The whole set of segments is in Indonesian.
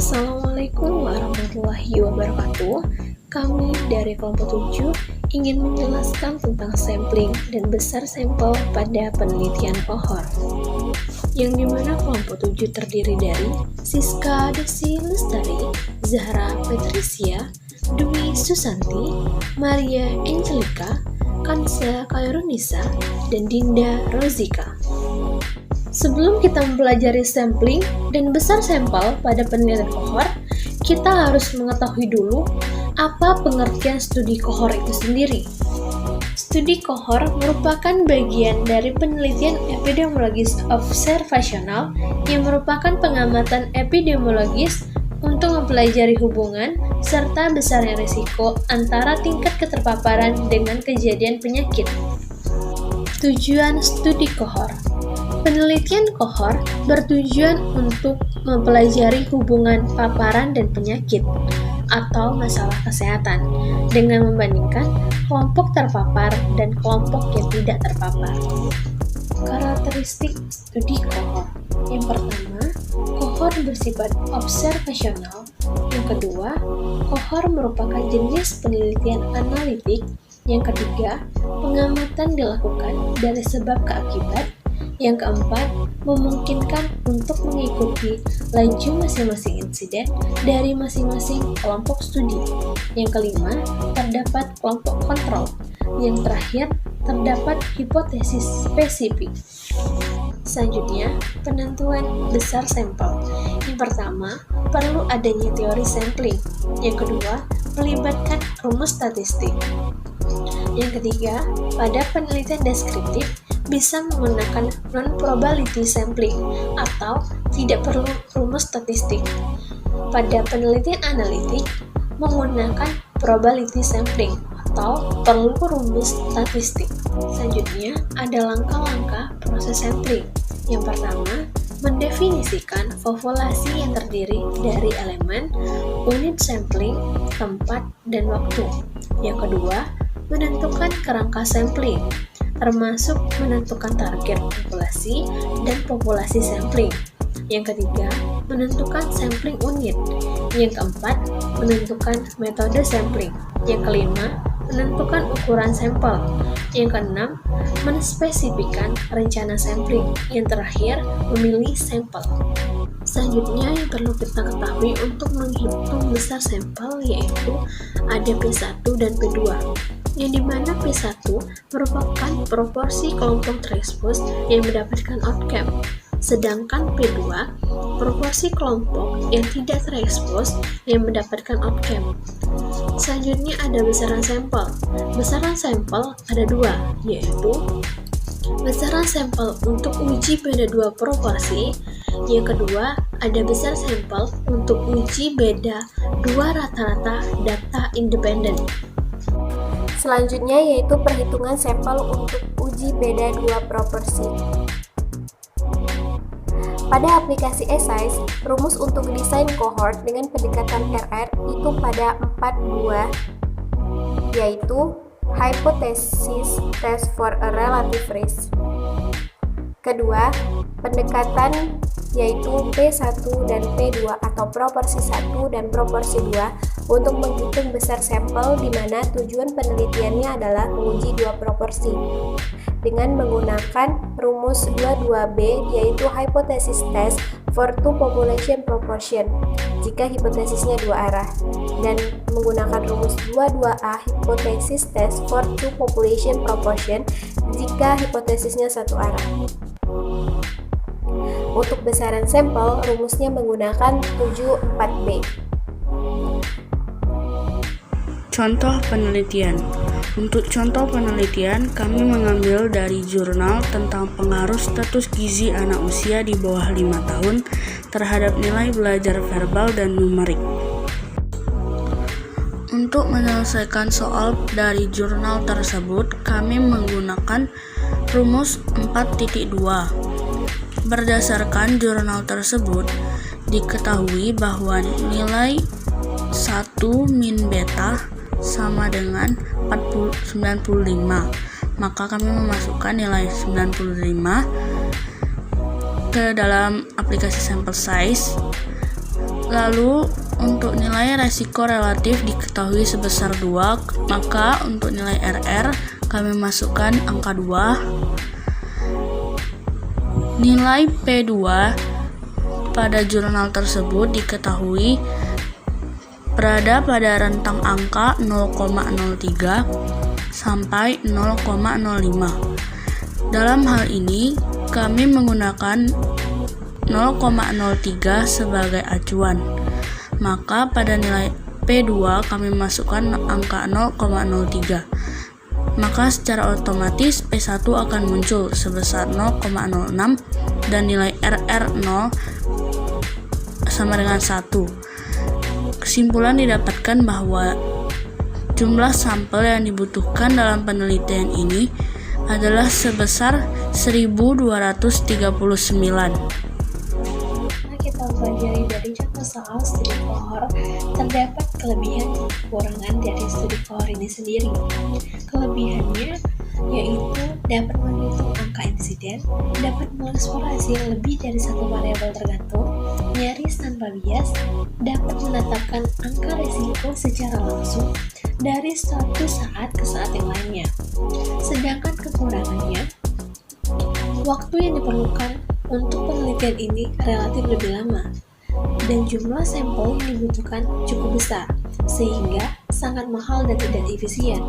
Assalamualaikum warahmatullahi wabarakatuh. Kami dari kelompok 7 ingin menjelaskan tentang sampling dan besar sampel pada penelitian kohort. Yang dimana kelompok 7 terdiri dari Siska Desi Lestari, Zahra Patricia, Dwi Susanti, Maria Angelica, Kansa Kairunisa, dan Dinda Rozika. Sebelum kita mempelajari sampling dan besar sampel pada penelitian kohort, kita harus mengetahui dulu apa pengertian studi kohort itu sendiri. Studi kohort merupakan bagian dari penelitian epidemiologis observasional yang merupakan pengamatan epidemiologis untuk mempelajari hubungan serta besarnya risiko antara tingkat keterpaparan dengan kejadian penyakit. Tujuan studi kohort. Penelitian kohort bertujuan untuk mempelajari hubungan paparan dan penyakit atau masalah kesehatan dengan membandingkan kelompok terpapar dan kelompok yang tidak terpapar. Karakteristik studi kohort. Yang pertama, kohort bersifat observasional. Yang kedua, kohort merupakan jenis penelitian analitik. Yang ketiga, pengamatan dilakukan dari sebab ke akibat. Yang keempat, memungkinkan untuk mengikuti laju masing-masing insiden dari masing-masing kelompok studi. Yang kelima, terdapat kelompok kontrol. Yang terakhir, terdapat hipotesis spesifik. Selanjutnya, penentuan besar sampel. Yang pertama, perlu adanya teori sampling. Yang kedua, melibatkan rumus statistik. Yang ketiga, pada penelitian deskriptif bisa menggunakan non-probability sampling atau tidak perlu rumus statistik. Pada penelitian analitik, menggunakan probability sampling atau perlu rumus statistik. Selanjutnya, ada langkah-langkah proses sampling. Yang pertama, mendefinisikan populasi yang terdiri dari elemen, unit sampling, tempat, dan waktu. Yang kedua, menentukan kerangka sampling, termasuk menentukan target populasi dan populasi sampling. Yang ketiga, menentukan sampling unit. Yang keempat, menentukan metode sampling. Yang kelima, menentukan ukuran sampel. Yang keenam, menspesifikkan rencana sampling. Yang terakhir, memilih sampel. Selanjutnya yang perlu kita ketahui untuk menghitung besar sampel yaitu ada P1 dan P2. Yang dimana P1 merupakan proporsi kelompok terekspos yang mendapatkan outcome, sedangkan P2 proporsi kelompok yang tidak terekspos yang mendapatkan outcome. Selanjutnya ada besaran sampel. Besaran sampel ada dua, yaitu besaran sampel untuk uji beda dua proporsi. Yang kedua, ada besar sampel untuk uji beda dua rata-rata data independen. Selanjutnya yaitu perhitungan sampel untuk uji beda dua proporsi. Pada aplikasi ESAIS, rumus untuk desain kohort dengan pendekatan RR itu pada 4 buah, yaitu hypothesis test for a relative risk. Kedua, pendekatan yaitu P1 dan P2 atau proporsi 1 dan proporsi 2 untuk menghitung besar sampel di mana tujuan penelitiannya adalah menguji dua proporsi dengan menggunakan rumus 22B yaitu hypothesis test for two population proportion jika hipotesisnya dua arah dan menggunakan rumus 22A hypothesis test for two population proportion jika hipotesisnya satu arah. Untuk besaran sampel, rumusnya menggunakan 74B. Contoh penelitian. Untuk contoh penelitian, kami mengambil dari jurnal tentang pengaruh status gizi anak usia di bawah 5 tahun terhadap nilai belajar verbal dan numerik. Untuk menyelesaikan soal dari jurnal tersebut, kami menggunakan rumus 4.2. Berdasarkan jurnal tersebut, diketahui bahwa nilai 1 min beta sama dengan 95. Maka kami memasukkan nilai 95 ke dalam aplikasi sample size Lalu untuk nilai resiko relatif diketahui sebesar 2, maka untuk nilai RR kami masukkan angka 2. Nilai P2 pada jurnal tersebut diketahui berada pada rentang angka 0,03 sampai 0,05. Dalam hal ini, kami menggunakan 0,03 sebagai acuan. Maka pada nilai P2 kami masukkan angka 0,03. Maka secara otomatis P1 akan muncul sebesar 0,06 dan nilai RR0 sama dengan 1. Kesimpulan didapatkan bahwa jumlah sampel yang dibutuhkan dalam penelitian ini adalah sebesar 1239. Kita pelajari dari contoh soal studi kohort, terdapat kelebihan dan kekurangan dari studi kohort ini sendiri. Kelebihannya yaitu dapat menghitung angka insiden, dapat mengeksplorasi lebih dari satu variabel tergantung, nyaris tanpa bias, dapat menetapkan angka risiko secara langsung dari suatu saat ke saat yang lainnya. Sedangkan kekurangannya, waktu yang diperlukan untuk penelitian ini relatif lebih lama, dan jumlah sampel yang dibutuhkan cukup besar, sehingga sangat mahal dan tidak efisien.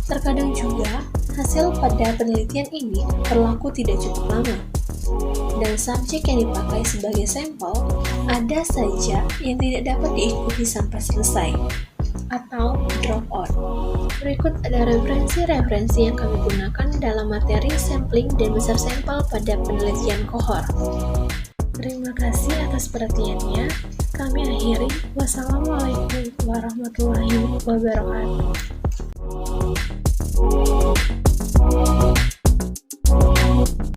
Terkadang juga, hasil pada penelitian ini berlaku tidak cukup lama, dan subjek yang dipakai sebagai sampel ada saja yang tidak dapat diikuti sampai selesai, atau drop out. Berikut ada referensi-referensi yang kami gunakan dalam materi sampling dan besar sampel pada penelitian kohort. Terima kasih atas perhatiannya. Kami akhiri. Wassalamualaikum warahmatullahi wabarakatuh.